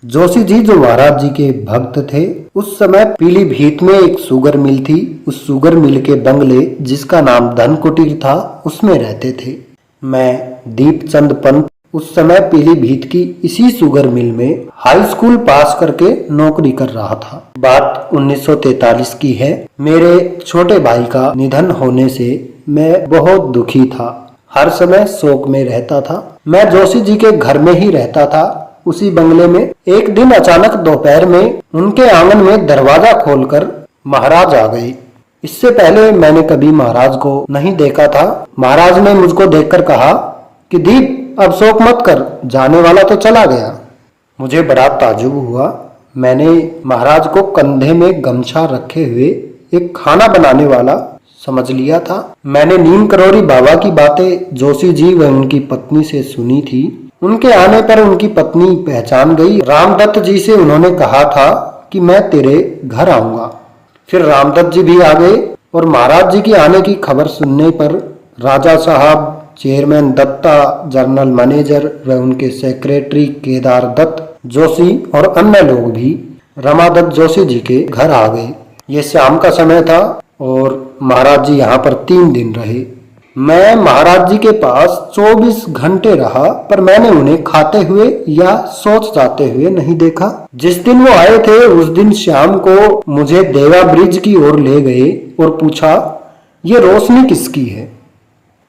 जोशी जी जो महाराज जी के भक्त थे, उस समय पीलीभीत में एक शुगर मिल थी। उस शुगर मिल के बंगले, जिसका नाम धन कुटीर था, उसमें रहते थे। मैं दीपचंद पंत उस समय पीलीभीत की इसी शुगर मिल में हाई स्कूल पास करके नौकरी कर रहा था। बात 1943 की है। मेरे छोटे भाई का निधन होने से मैं बहुत दुखी था। हर समय शोक में रहता था। मैं जोशी जी के घर में ही रहता था, उसी बंगले में। एक दिन अचानक दोपहर में उनके आंगन में दरवाजा खोलकर महाराज आ गए। इससे पहले मैंने कभी महाराज को नहीं देखा था। महाराज ने मुझको देखकर कहा कि दीप, अब शोक मत कर, जाने वाला तो चला गया। मुझे बड़ा ताज्जुब हुआ। मैंने महाराज को कंधे में गमछा रखे हुए एक खाना बनाने वाला समझ लिया था। मैंने नीम करोड़ी बाबा की बातें जोशी जी व उनकी पत्नी से सुनी थी। उनके आने पर उनकी पत्नी पहचान गई। रामदत्त जी से उन्होंने कहा था कि मैं तेरे घर आऊंगा। फिर रामदत्त जी भी आ गए और महाराज जी के आने की खबर सुनने पर राजा साहब, चेयरमैन दत्ता, जनरल मैनेजर व उनके सेक्रेटरी केदार दत्त जोशी और अन्य लोग भी रमादत्त जोशी जी के घर आ गए। ये शाम का समय था और महाराज जी यहाँ पर 3 दिन रहे। मैं महाराज जी के पास 24 घंटे रहा, पर मैंने उन्हें खाते हुए या सोच जाते हुए नहीं देखा। जिस दिन वो आए थे उस दिन शाम को मुझे देवा ब्रिज की ओर ले गए और पूछा, ये रोशनी किसकी है?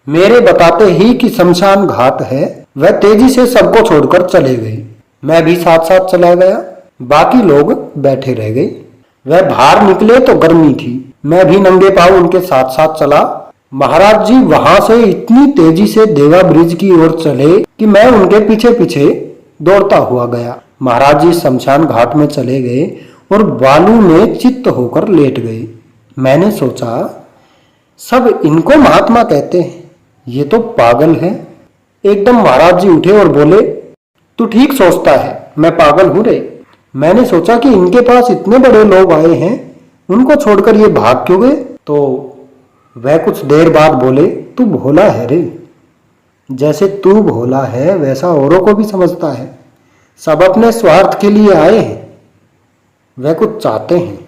मेरे बताते ही कि शमशान घाट है, वह तेजी से सबको छोड़कर चले गए। मैं भी साथ साथ चला गया। बाकी लोग बैठे रह गए। वह बाहर निकले तो गर्मी थी। मैं भी नंगे पांव उनके साथ साथ चला। महाराज जी वहां से इतनी तेजी से देवा ब्रिज की ओर चले कि मैं उनके पीछे पीछे दौड़ता हुआ गया। महाराज जी शमशान घाट में चले गए और बालू में चित्त होकर लेट गए। मैंने सोचा, सब इनको महात्मा कहते हैं, ये तो पागल है। एकदम महाराज जी उठे और बोले, तू ठीक सोचता है, मैं पागल हूं रे। मैंने सोचा कि इनके पास इतने बड़े लोग आए हैं, उनको छोड़कर ये भाग क्यों गए? तो वह कुछ देर बाद बोले, तू भोला है रे। जैसे तू भोला है वैसा औरों को भी समझता है। सब अपने स्वार्थ के लिए आए हैं, वह कुछ चाहते हैं।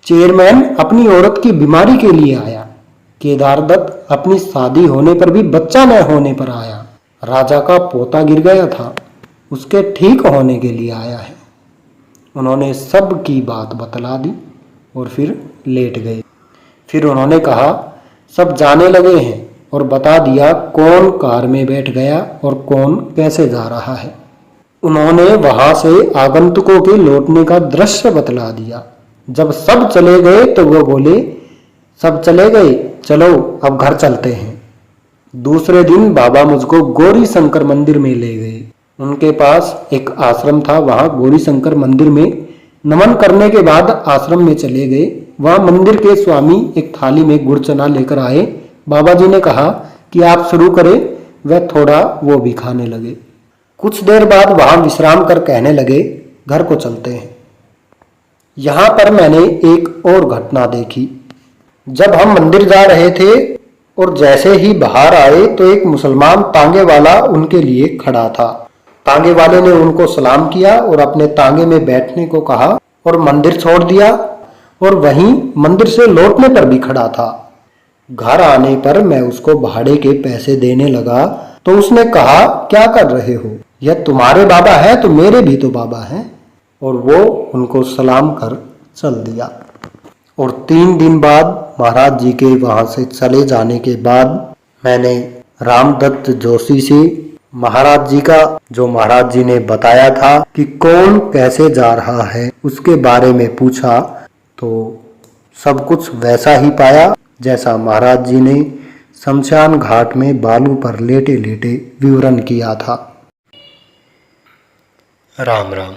चेयरमैन अपनी औरत की बीमारी के लिए आया। केदार दत्त अपनी शादी होने पर भी बच्चा न होने पर आया। राजा का पोता गिर गया था, उसके ठीक होने के लिए आया है। उन्होंने सब की बात बतला दी और फिर लेट गए। फिर उन्होंने कहा, सब जाने लगे हैं और बता दिया कौन कार में बैठ गया और कौन कैसे जा रहा है। उन्होंने वहां से आगंतुकों के लौटने का दृश्य बतला दिया। जब सब चले गए तो वो बोले, सब चले गए, चलो अब घर चलते हैं। दूसरे दिन बाबा मुझको गौरी शंकर मंदिर में ले गए। उनके पास एक आश्रम था, वहां गौरी शंकर मंदिर में नमन करने के बाद आश्रम में चले गए। वहां मंदिर के स्वामी एक थाली में गुड़ चना लेकर आए। बाबा जी ने कहा कि आप शुरू करें। वह थोड़ा वो भी खाने लगे। कुछ देर बाद वहां विश्राम कर कहने लगे, घर को चलते हैं। यहां पर मैंने एक और घटना देखी। जब हम मंदिर जा रहे थे और जैसे ही बाहर आए तो एक मुसलमान तांगे वाला उनके लिए खड़ा था। तांगे वाले ने उनको सलाम किया और अपने तांगे में बैठने को कहा और मंदिर छोड़ दिया और वहीं मंदिर से लौटने पर भी खड़ा था। घर आने पर मैं उसको भाड़े के पैसे देने लगा तो उसने कहा, क्या कर रहे हो? यह तुम्हारे बाबा है तो मेरे भी तो बाबा हैं। और वो उनको सलाम कर चल दिया। और 3 दिन बाद महाराज जी के वहां से चले जाने के बाद मैंने रामदत्त जोशी से महाराज जी का, जो महाराज जी ने बताया था कि कौन कैसे जा रहा है, उसके बारे में पूछा तो सब कुछ वैसा ही पाया जैसा महाराज जी ने शमशान घाट में बालू पर लेटे लेटे विवरण किया था। राम राम।